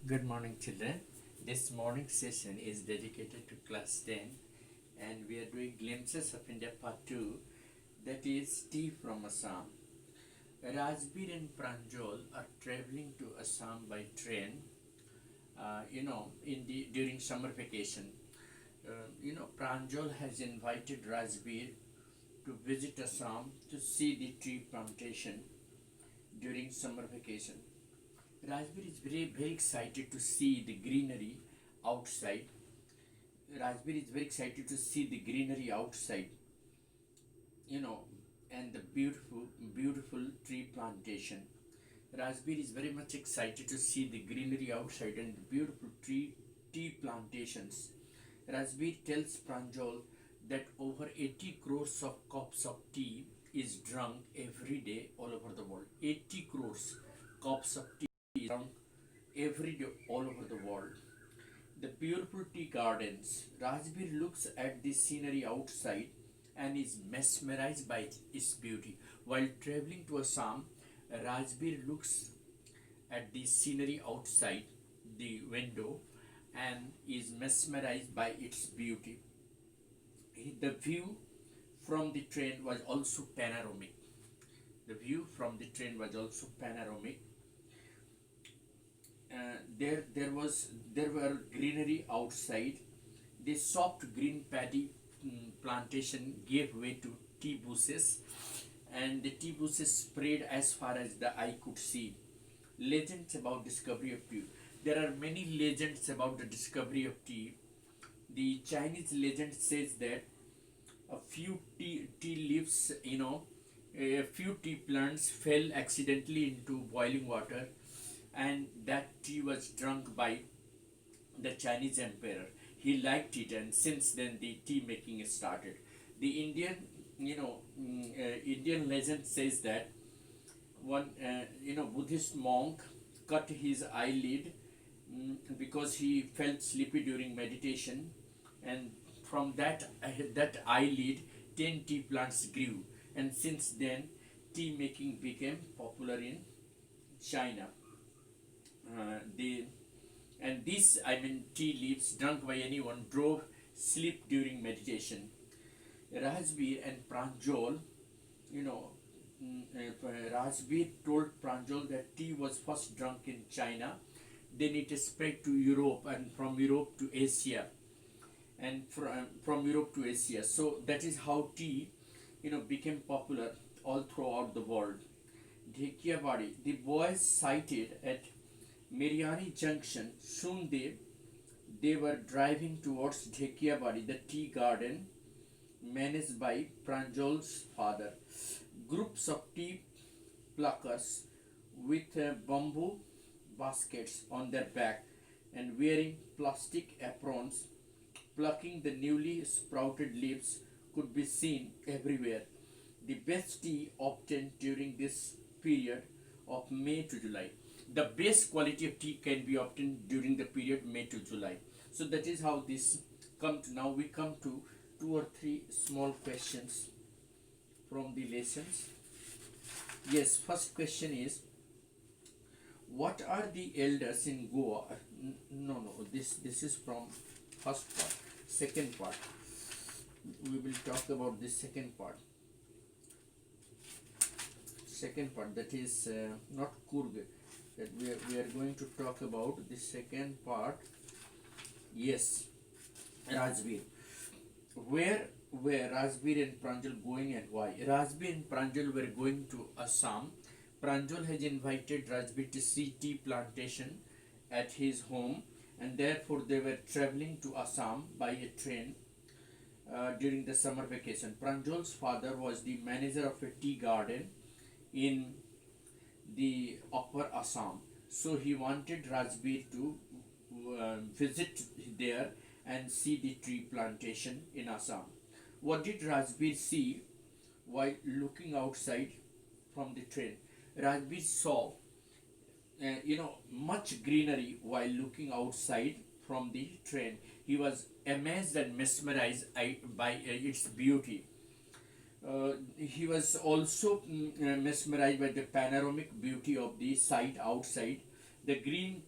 Good morning, children. This morning session is dedicated to class 10, and we are doing glimpses of India part 2, that is tea from Assam. Rajbir and Pranjal are traveling to Assam by train, during summer vacation. Pranjal has invited Rajbir to visit Assam to see the tea plantation during summer vacation. Rajbir is very excited to see the greenery outside. Rajbir is very excited to see the greenery outside, you know, and the beautiful tree plantation. Rajbir is very much excited to see the greenery outside and the beautiful tea plantations. Rajbir tells Pranjal that over 80 crores of cups of tea is drunk every day all over the world. 80 crores cups of tea is drunk every day all over the world. The beautiful tea gardens. Rajbir looks at the scenery outside and is mesmerized by its beauty. While traveling to Assam, Rajbir looks at the scenery outside the window and is mesmerized by its beauty. The view from the train was also panoramic. The view from the train was also panoramic. There were greenery outside. The soft green paddy plantation gave way to tea bushes, and the tea bushes spread as far as the eye could see. Legends about discovery of tea. There are many legends about the discovery of tea. The Chinese legend says that a few tea leaves, a few tea plants fell accidentally into boiling water, and that tea was drunk by the Chinese emperor. He liked it, and since then the tea making started. The Indian legend says that one, Buddhist monk cut his eyelid because he felt sleepy during meditation, and from that eyelid, 10 tea plants grew, and since then, tea making became popular in China. The and this tea leaves drunk by anyone drove sleep during meditation. Rajbir and Pranjal, you know, Rajbir told Pranjal that tea was first drunk in China, then it spread to Europe, and from Europe to Asia, and from Europe to Asia. So that is how tea, became popular all throughout the world. Dhekiabadi, the boys sighted at Miriani Junction. Soon they were driving towards Dhekiabadi, the tea garden managed by Pranjal's father. Groups of tea pluckers with bamboo baskets on their back and wearing plastic aprons plucking the newly sprouted leaves could be seen everywhere. The best tea obtained during this period of May to July. The best quality of tea can be obtained during the period May to July. So that is how this comes. Now we come to two or three small questions from the lessons. Yes, first question is, what are the elders in Goa? No, this is from first part. Second part, we will talk about the second part. Second part, that is not Kurg. That we are going to talk about the second part. Yes, Rajbir. Where were Rajbir and Pranjal going and why? Rajbir and Pranjal were going to Assam. Pranjal has invited Rajbir to see tea plantation at his home, and therefore they were traveling to Assam by a train during the summer vacation. Pranjal's father was the manager of a tea garden in the upper Assam, so he wanted Rajbir to visit there and see the tree plantation in Assam. What did Rajbir see while looking outside from the train? Rajbir saw much greenery while looking outside from the train. He was amazed and mesmerized by its beauty. He was also mesmerized by the panoramic beauty of the sight outside The green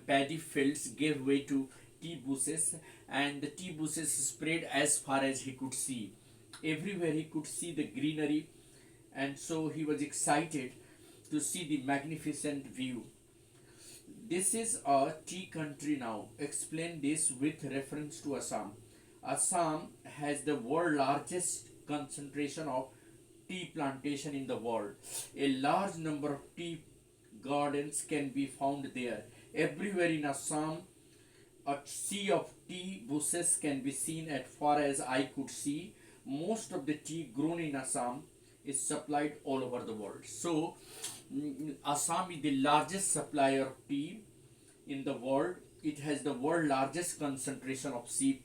paddy fields gave way to tea bushes, and the tea bushes spread as far as he could see. Everywhere he could see the greenery, and so he was excited to see the magnificent view. This is a tea country now. Explain this with reference to Assam. Assam has the world largest concentration of tea plantation in the world. A large number of tea gardens can be found there. Everywhere in Assam, a sea of tea bushes can be seen as far as I could see. Most of the tea grown in Assam is supplied all over the world. So, Assam is the largest supplier of tea in the world. It has the world largest concentration of tea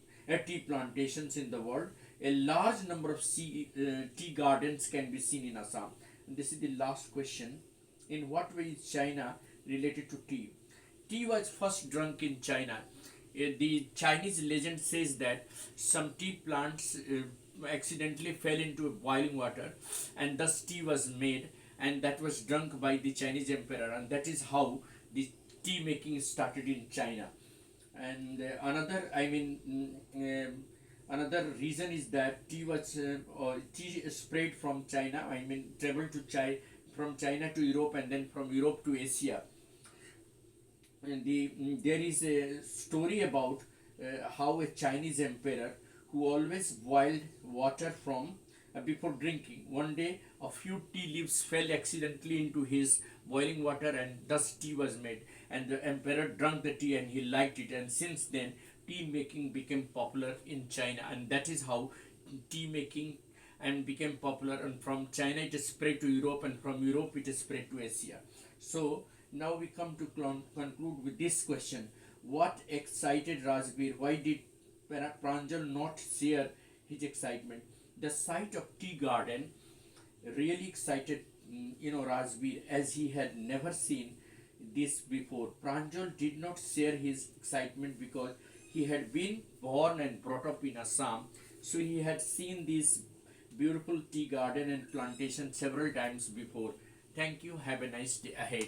plantations in the world. A large number of tea gardens can be seen in Assam. And this is the last question. In what way is China related to tea? Tea was first drunk in China. The Chinese legend says that some tea plants accidentally fell into boiling water, and thus tea was made, and that was drunk by the Chinese emperor, and that is how the tea making started in China. And another reason is that tea spread from China. Traveled to China, from China to Europe, and then from Europe to Asia. And there is a story about how a Chinese emperor who always boiled water from before drinking. One day, a few tea leaves fell accidentally into his boiling water, and thus tea was made. And the emperor drank the tea, and he liked it. And since then, tea making became popular in China, and that is how tea making and became popular. And from China, it is spread to Europe, and from Europe, it is spread to Asia. So now we come to conclude with this question: what excited Rajbir? Why did Pranjal not share his excitement? The sight of tea garden really excited Rajbir, as he had never seen this before. Pranjal did not share his excitement because he had been born and brought up in Assam, so he had seen this beautiful tea garden and plantation several times before. Thank you. Have a nice day ahead.